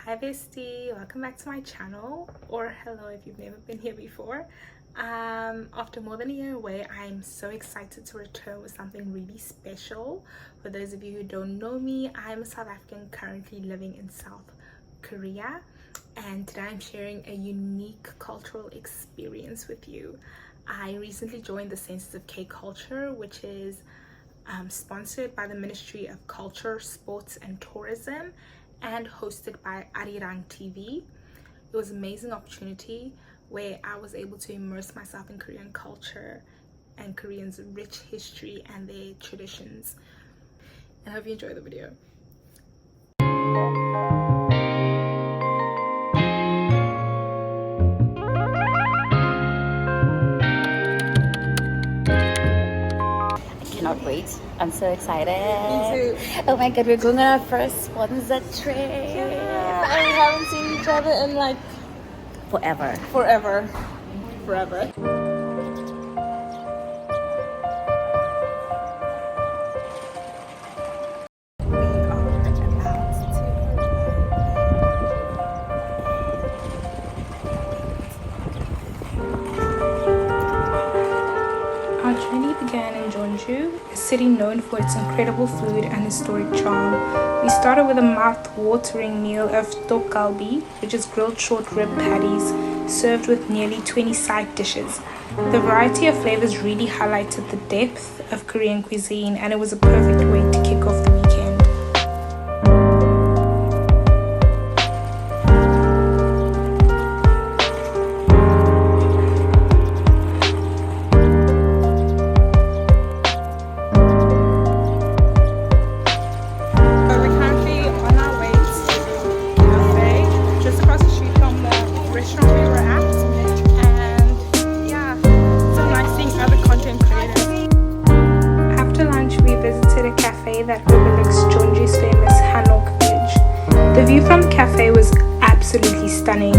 Hi bestie, welcome back to my channel, or hello if you've never been here before. After more than a year away, I'm so excited to return with something really special. For those of you who don't know me, I'm a South African currently living in South Korea, and today I'm sharing a unique cultural experience with you. I recently joined the SensesofKCulture, which is sponsored by the Ministry of Culture, Sports and Tourism and hosted by Arirang TV. It was an amazing opportunity where I was able to immerse myself in Korean culture and Koreans' rich history and their traditions. I hope you enjoy the video. Cannot wait. I'm so excited. Me too. Oh my god, we're going on our first sponsor trip. Yeah, and we haven't seen each other in like Forever. forever. Our journey began in Jeonju, a city known for its incredible food and historic charm. We started with a mouth-watering meal of tteokgalbi, which is grilled short rib patties, served with nearly 20 side dishes. The variety of flavors really highlighted the depth of Korean cuisine, and it was a perfect way to kick off the weekend. That overlooks Jeonju's famous Hanok village. The view from the cafe was absolutely stunning,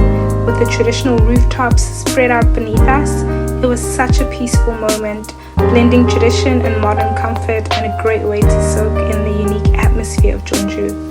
with the traditional rooftops spread out beneath us. It was such a peaceful moment, blending tradition and modern comfort, and a great way to soak in the unique atmosphere of Jeonju.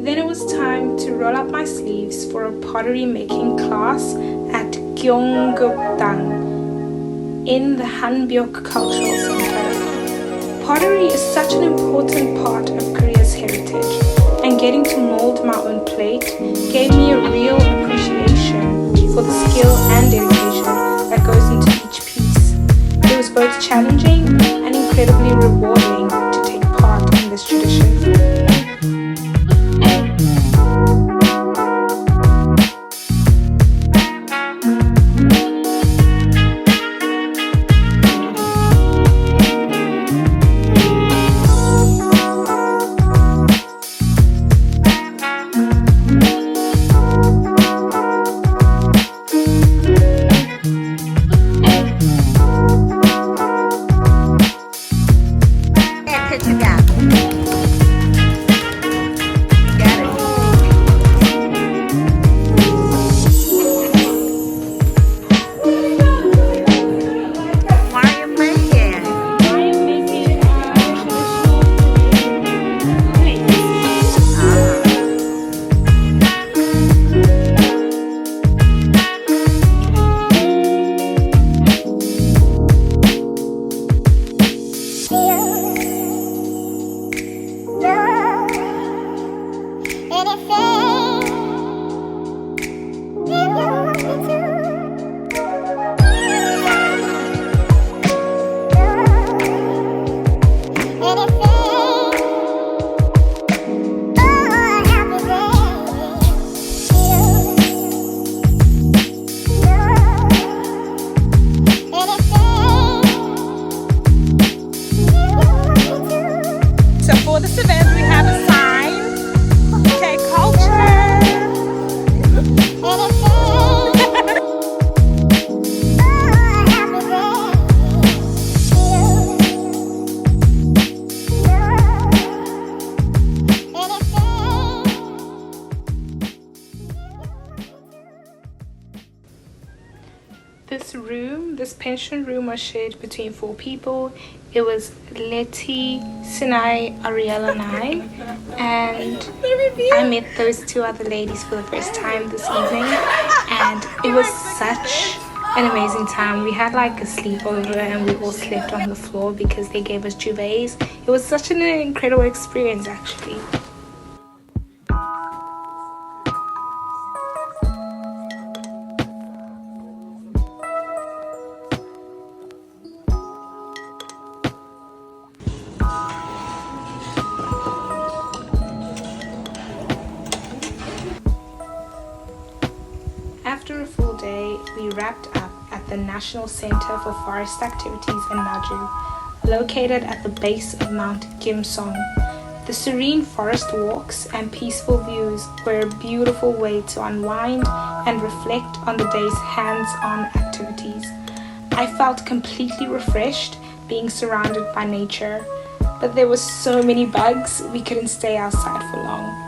Then it was time to roll up my sleeves for a pottery making class at Gyeonggukdang in the Hanbyok Cultural Center. Pottery is such an important part of Korea's heritage, and getting to mold my own plate gave me a real appreciation for the skill and dedication that goes into each piece. It was both challenging and incredibly rewarding to take part in this tradition. Yeah. So for this event, we have a sign, K-Culture. This pension room was shared between 4 people. It was Letty, Sinai, Ariel and and I met those 2 other ladies for the first time this evening, and it was such an amazing time. We had like a sleepover and we all slept on the floor because they gave us duvets. It was such an incredible experience actually. After a full day, we wrapped up at the National Center for Forest Activities in Naju, located at the base of Mount Gimsong. The serene forest walks and peaceful views were a beautiful way to unwind and reflect on the day's hands-on activities. I felt completely refreshed being surrounded by nature, but there were so many bugs we couldn't stay outside for long.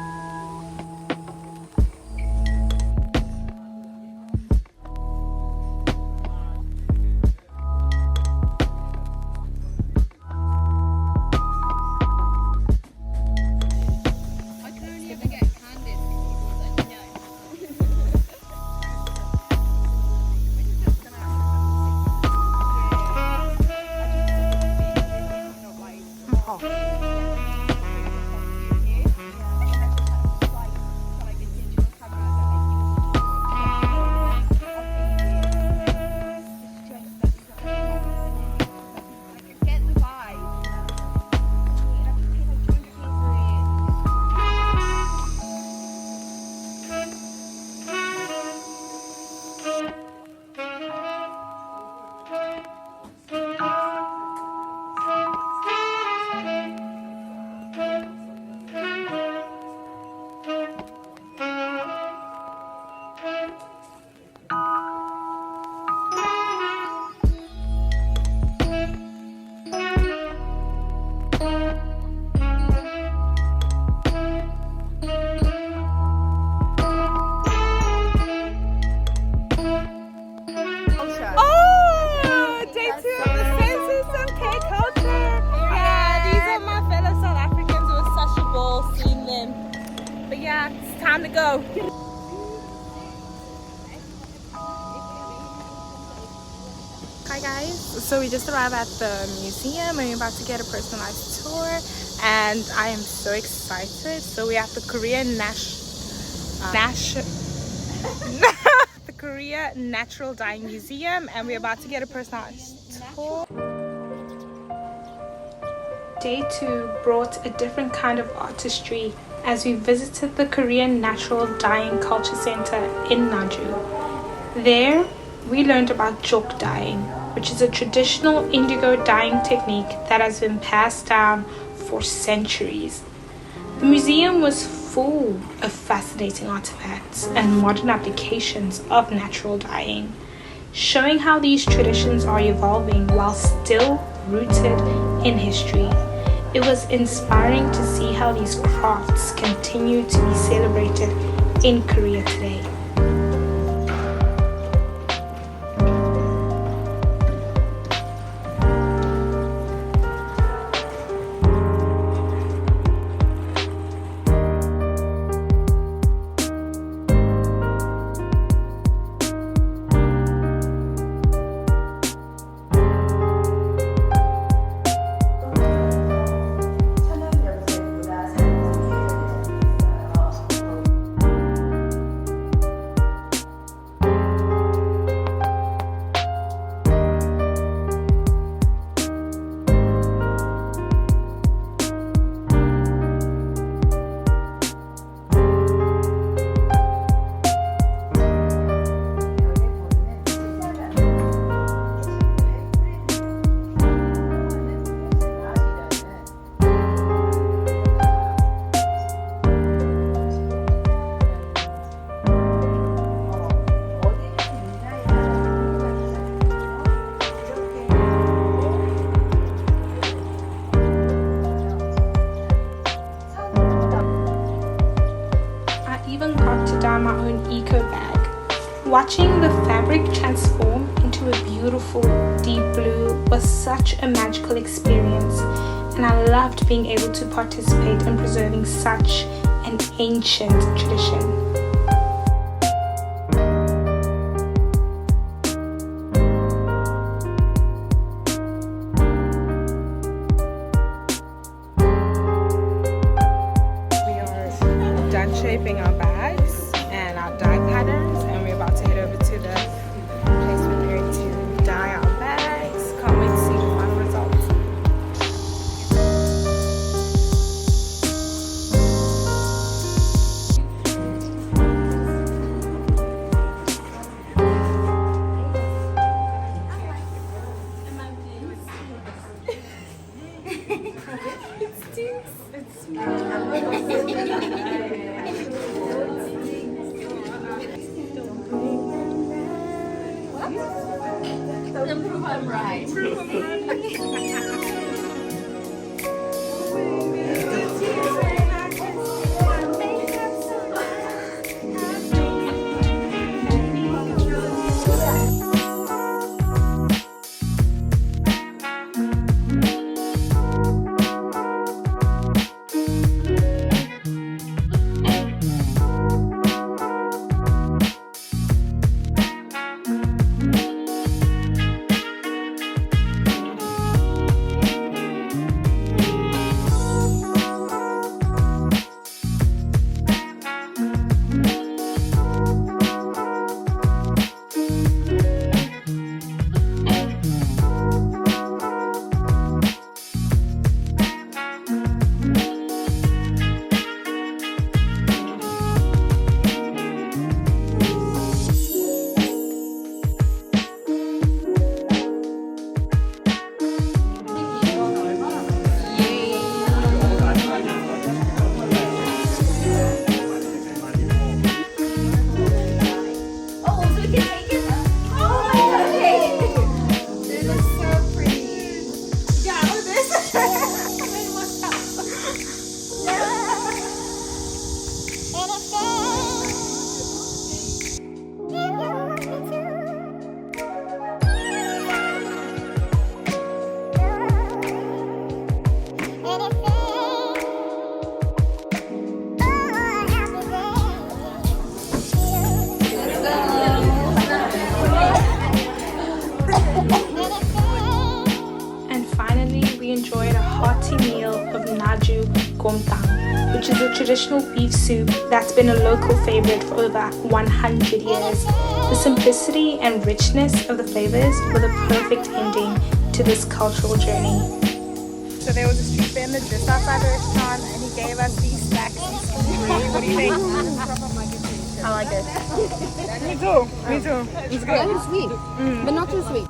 Time to go. Hi guys, so we just arrived at the museum and we're about to get a personalized tour, and I am so excited. So we're at the the Korea Natural Dyeing Museum, and we're about to get a personalized tour. Day 2 brought a different kind of artistry as we visited the Korean Natural Dyeing Culture Center in Naju. There, we learned about jjok dyeing, which is a traditional indigo dyeing technique that has been passed down for centuries. The museum was full of fascinating artifacts and modern applications of natural dyeing, showing how these traditions are evolving while still rooted in history. It was inspiring to see how these crafts continue to be celebrated in Korea today. even got to dye my own eco bag. Watching the fabric transform into a beautiful deep blue was such a magical experience, and I loved being able to participate in preserving such an ancient tradition. Shaping our bags and our dye patterns, and we're about to head over to the place we're going to dye our bags. Can't wait to see the final results. Prove I'm right. Enjoyed a hearty meal of Naju gomtang, which is a traditional beef soup that's been a local favorite for over 100 years. The simplicity and richness of the flavors were the perfect ending to this cultural journey. So there was a street vendor just outside the restaurant, and he gave us these snacks. What do you think? I like it. Me too. Me too. It's good. It's sweet, but not too sweet.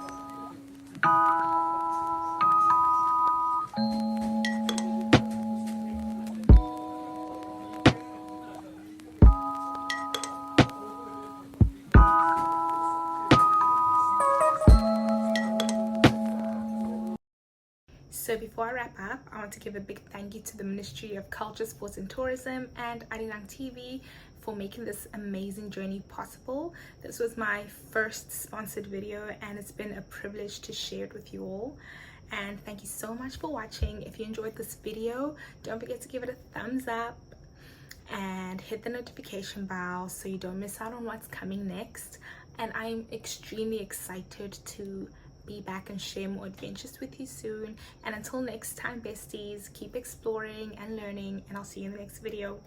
So before I wrap up, I want to give a big thank you to the Ministry of Culture, Sports and Tourism and Arirang TV for making this amazing journey possible. This was my first sponsored video, and it's been a privilege to share it with you all. And thank you so much for watching. If you enjoyed this video, don't forget to give it a thumbs up and hit the notification bell so you don't miss out on what's coming next. And I'm extremely excited to be back and share more adventures with you soon. And until next time, besties, keep exploring and learning, and I'll see you in the next video.